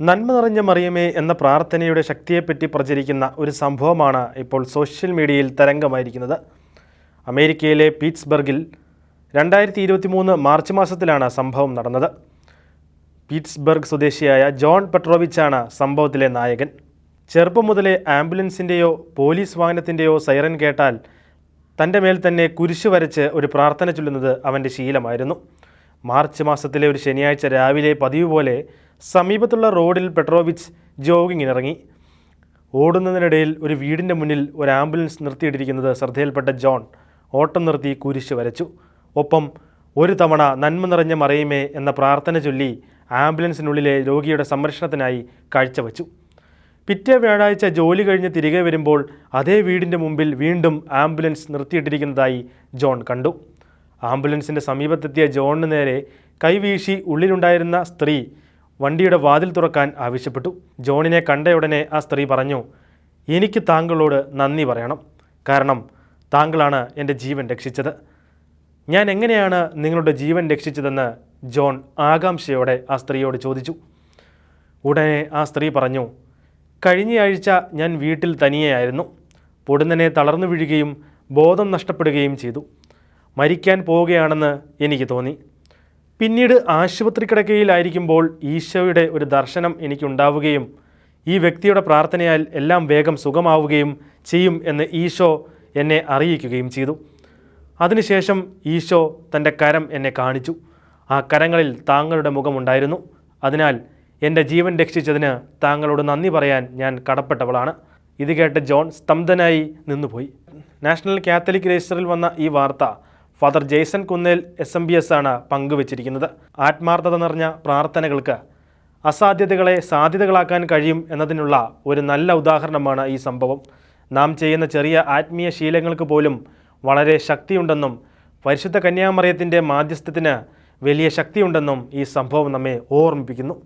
നന്മ നിറഞ്ഞ മറിയമേ എന്ന പ്രാർത്ഥനയുടെ ശക്തിയെപ്പറ്റി പ്രചരിക്കുന്ന ഒരു സംഭവമാണ് ഇപ്പോൾ സോഷ്യൽ മീഡിയയിൽ തരംഗമായിരിക്കുന്നത്. അമേരിക്കയിലെ പീറ്റ്സ്ബർഗിൽ 2023 മാർച്ച് മാസത്തിലാണ് സംഭവം നടന്നത്. പീറ്റ്സ്ബർഗ് സ്വദേശിയായ ജോൺ പെട്രോവിച്ചാണ് സംഭവത്തിലെ നായകൻ. ചെറുപ്പം മുതലേ ആംബുലൻസിൻ്റെയോ പോലീസ് വാഹനത്തിൻ്റെയോ സൈറൻ കേട്ടാൽ തൻ്റെ മേൽ തന്നെ കുരിശു വരച്ച് ഒരു പ്രാർത്ഥന ചൊല്ലുന്നത് അവൻ്റെ ശീലമായിരുന്നു. മാർച്ച് മാസത്തിലെ ഒരു ശനിയാഴ്ച രാവിലെ പതിവ് പോലെ സമീപത്തുള്ള റോഡിൽ പെട്രോവിച്ച് ജോഗിങ്ങിനിറങ്ങി. ഓടുന്നതിനിടയിൽ ഒരു വീടിൻ്റെ മുന്നിൽ ഒരു ആംബുലൻസ് നിർത്തിയിട്ടിരിക്കുന്നത് ശ്രദ്ധയിൽപ്പെട്ട ജോൺ ഓട്ടം നിർത്തി കുരിശ് വരച്ചു. ഒപ്പം ഒരു തവണ നന്മ നിറഞ്ഞ മറിയമേ എന്ന പ്രാർത്ഥന ചൊല്ലി ആംബുലൻസിനുള്ളിലെ രോഗിയുടെ സംരക്ഷണത്തിനായി കാഴ്ചവെച്ചു. പിറ്റേ വ്യാഴാഴ്ച ജോലി കഴിഞ്ഞ് തിരികെ വരുമ്പോൾ അതേ വീടിൻ്റെ മുമ്പിൽ വീണ്ടും ആംബുലൻസ് നിർത്തിയിട്ടിരിക്കുന്നതായി ജോൺ കണ്ടു. ആംബുലൻസിൻ്റെ സമീപത്തെത്തിയ ജോണിന് നേരെ കൈവീശി ഉള്ളിലുണ്ടായിരുന്ന സ്ത്രീ വണ്ടിയുടെ വാതിൽ തുറക്കാൻ ആവശ്യപ്പെട്ടു. ജോണിനെ കണ്ടയുടനെ ആ സ്ത്രീ പറഞ്ഞു, എനിക്ക് താങ്കളോട് നന്ദി പറയണം. കാരണം താങ്കളാണ് എൻ്റെ ജീവൻ രക്ഷിച്ചത്. ഞാൻ എങ്ങനെയാണ് നിങ്ങളുടെ ജീവൻ രക്ഷിച്ചതെന്ന് ജോൺ ആകാംക്ഷയോടെ ആ സ്ത്രീയോട് ചോദിച്ചു. ഉടനെ ആ സ്ത്രീ പറഞ്ഞു, കഴിഞ്ഞയാഴ്ച ഞാൻ വീട്ടിൽ തനിയെയായിരുന്നു. പൊടുന്നനെ തളർന്നു വീഴുകയും ബോധം നഷ്ടപ്പെടുകയും ചെയ്തു. മരിക്കാൻ പോവുകയാണെന്ന് എനിക്ക് തോന്നി. പിന്നീട് ആശുപത്രി കിടക്കയിലായിരിക്കുമ്പോൾ ഈശോയുടെ ഒരു ദർശനം എനിക്കുണ്ടാവുകയും ഈ വ്യക്തിയുടെ പ്രാർത്ഥനയാൽ എല്ലാം വേഗം സുഖമാവുകയും ചെയ്യും എന്ന് ഈശോ എന്നെ അറിയിക്കുകയും ചെയ്തു. അതിനുശേഷം ഈശോ തൻ്റെ കരം എന്നെ കാണിച്ചു. ആ കരങ്ങളിൽ താങ്കളുടെ മുഖമുണ്ടായിരുന്നു. അതിനാൽ എൻ്റെ ജീവൻ രക്ഷിച്ചതിന് താങ്കളോട് നന്ദി പറയാൻ ഞാൻ കടപ്പെട്ടവളാണ്. ഇത് കേട്ട് ജോൺ സ്തംഭനായി നിന്നുപോയി. നാഷണൽ കാത്തലിക് രജിസ്റ്ററിൽ വന്ന ഈ വാർത്ത ഫാദർ ജെയ്സൺ കുന്നേൽ SMBS ആണ് പങ്കുവച്ചിരിക്കുന്നത്. ആത്മാർത്ഥത നിറഞ്ഞ പ്രാർത്ഥനകൾക്ക് അസാധ്യതകളെ സാധ്യതകളാക്കാൻ കഴിയും എന്നതിനുള്ള ഒരു നല്ല ഉദാഹരണമാണ് ഈ സംഭവം. നാം ചെയ്യുന്ന ചെറിയ ആത്മീയ ശീലങ്ങൾക്ക് പോലും വളരെ ശക്തിയുണ്ടെന്നും പരിശുദ്ധ കന്യാമറിയത്തിൻ്റെ മാധ്യസ്ഥത്തിന് വലിയ ശക്തിയുണ്ടെന്നും ഈ സംഭവം നമ്മെ ഓർമ്മിപ്പിക്കുന്നു.